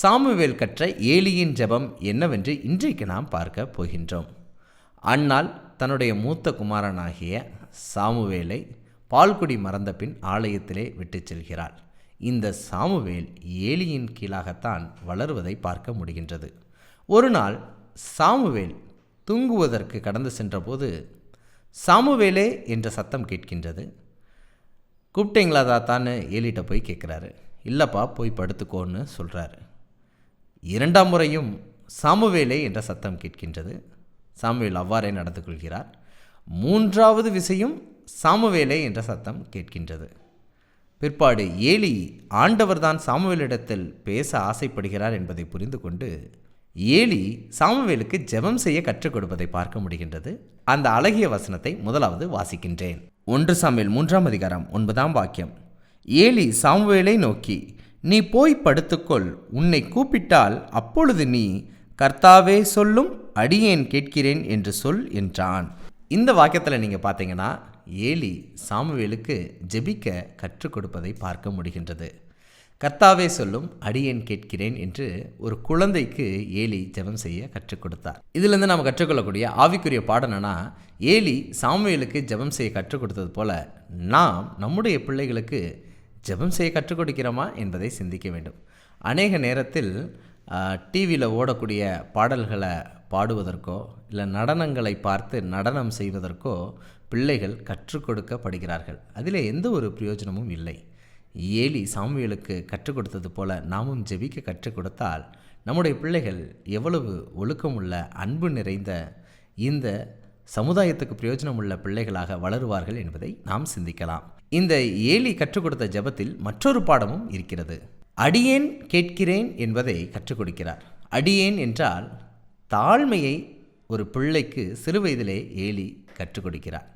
Samuel கற்ற ஏலியின் ஜெபம் என்னவென்று இன்றைக்கு நாம் பார்க்க போகின்றோம். அன்னாள் தன்னுடைய மூத்த குமாரனாகிய சாமுவேலை பால்குடி மறந்த பின் ஆலயத்திலே விட்டு செல்கிறாள். இந்த சாமுவேல் ஏலியின் கீழாகத்தான் வளருவதை பார்க்க முடிகின்றது. ஒரு நாள் சாமுவேல் தூங்குவதற்கு கடந்து சென்றபோது சாமுவேலே என்ற சத்தம் கேட்கின்றது. கூப்பிட்டீங்களா தாத்தான்னு ஏலிட்ட போய் கேட்குறாரு. இல்லைப்பா, போய் படுத்துக்கோன்னு சொல்கிறாரு. இரண்டாம் முறையும் சாமுவேலே என்ற சத்தம் கேட்கின்றது. சாமுவேல் அவ்வாறே நடந்து கொள்கிறார். மூன்றாவது விசையும் சாமுவேலே என்ற சத்தம் கேட்கின்றது. பிற்பாடு ஏலி ஆண்டவர்தான் சாமுவேலிடத்தில் பேச ஆசைப்படுகிறார் என்பதை புரிந்து கொண்டு ஏலி சாமுவேலுக்கு ஜெபம் செய்ய கற்றுக் கொடுப்பதை பார்க்க முடிகின்றது. அந்த அழகிய வசனத்தை முதலாவது வாசிக்கின்றேன். 1 சாமுவேல் 3 அதிகாரம் 9 வாக்கியம். ஏலி சாமுவேலை நோக்கி, நீ போய் படுத்துக்கொள், உன்னை கூப்பிட்டால் அப்பொழுது நீ கர்த்தாவே சொல்லும், அடியேன் கேட்கிறேன் என்று சொல் என்றான். இந்த வாக்கியத்தில் நீங்கள் பார்த்தீங்கன்னா ஏலி சாமுவேலுக்கு ஜெபிக்க கற்றுக் கொடுப்பதை பார்க்க முடிகின்றது. கர்த்தாவே சொல்லும், அடியேன் கேட்கிறேன் என்று ஒரு குழந்தைக்கு ஏலி ஜெபம் செய்ய கற்றுக் கொடுத்தார். இதிலிருந்து நாம் கற்றுக்கொள்ளக்கூடிய ஆவிக்குரிய பாடம் என்னன்னா, ஏலி சாமுவேலுக்கு ஜெபம் செய்ய கற்றுக் கொடுத்தது போல நாம் நம்முடைய பிள்ளைகளுக்கு ஜெபம் செய்ய கற்றுக் கொடுக்கிறோமா என்பதை சிந்திக்க வேண்டும். அநேக நேரத்தில் டிவியில் ஓடக்கூடிய பாடல்களை பாடுவதற்கோ இல்லை நடனங்களை பார்த்து நடனம் செய்வதற்கோ பிள்ளைகள் கற்றுக் கொடுக்கப்படுகிறார்கள். அதில் எந்த ஒரு பிரயோஜனமும் இல்லை. ஏலி சாமுவேலுக்கு கற்றுக் கொடுத்தது போல நாமும் ஜெபிக்க கற்றுக் கொடுத்தால் நம்முடைய பிள்ளைகள் எவ்வளவு ஒழுக்கமுள்ள அன்பு நிறைந்த இந்த சமுதாயத்துக்கு பிரயோஜனம் உள்ள பிள்ளைகளாக வளருவார்கள் என்பதை நாம் சிந்திக்கலாம். இந்த ஏலி கற்றுக் கொடுத்த ஜெபத்தில் மற்றொரு பாடமும் இருக்கிறது. அடியேன் கேட்கிறேன் என்பதை கற்றுக் கொடுக்கிறார். அடியேன் என்றால் தாழ்மையை ஒரு பிள்ளைக்கு சிறுவயதிலே ஏலி கற்றுக் கொடுக்கிறார்.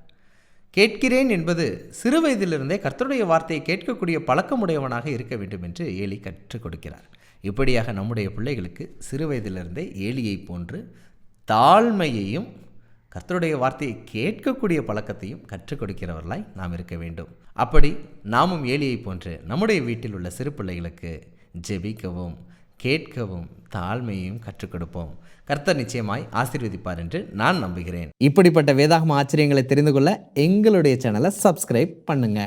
கேட்கிறேன் என்பது சிறுவயதிலிருந்தே கர்த்தருடைய வார்த்தையை கேட்கக்கூடிய பழக்கமுடையவனாக இருக்க வேண்டும் என்று ஏலி கற்றுக் கொடுக்கிறார். இப்படியாக நம்முடைய பிள்ளைகளுக்கு சிறுவயதிலிருந்தே ஏலியை போன்று தாழ்மையையும் கர்த்தருடைய வார்த்தையை கேட்கக்கூடிய பழக்கத்தையும் கற்றுக் கொடுக்கிறவர்களாய் நாம் இருக்க வேண்டும். அப்படி நாமும் ஏலியை போன்று நம்முடைய வீட்டில் உள்ள சிறு பிள்ளைகளுக்கு ஜெபிக்கவும் கேட்கவும் தாழ்மையையும் கற்றுக் கொடுப்போம். கர்த்தர் நிச்சயமாய் ஆசீர்வதிப்பார் என்று நான் நம்புகிறேன். இப்படிப்பட்ட வேதாகம ஆச்சரியங்களை தெரிந்து கொள்ள எங்களுடைய சேனலை சப்ஸ்கிரைப் பண்ணுங்க.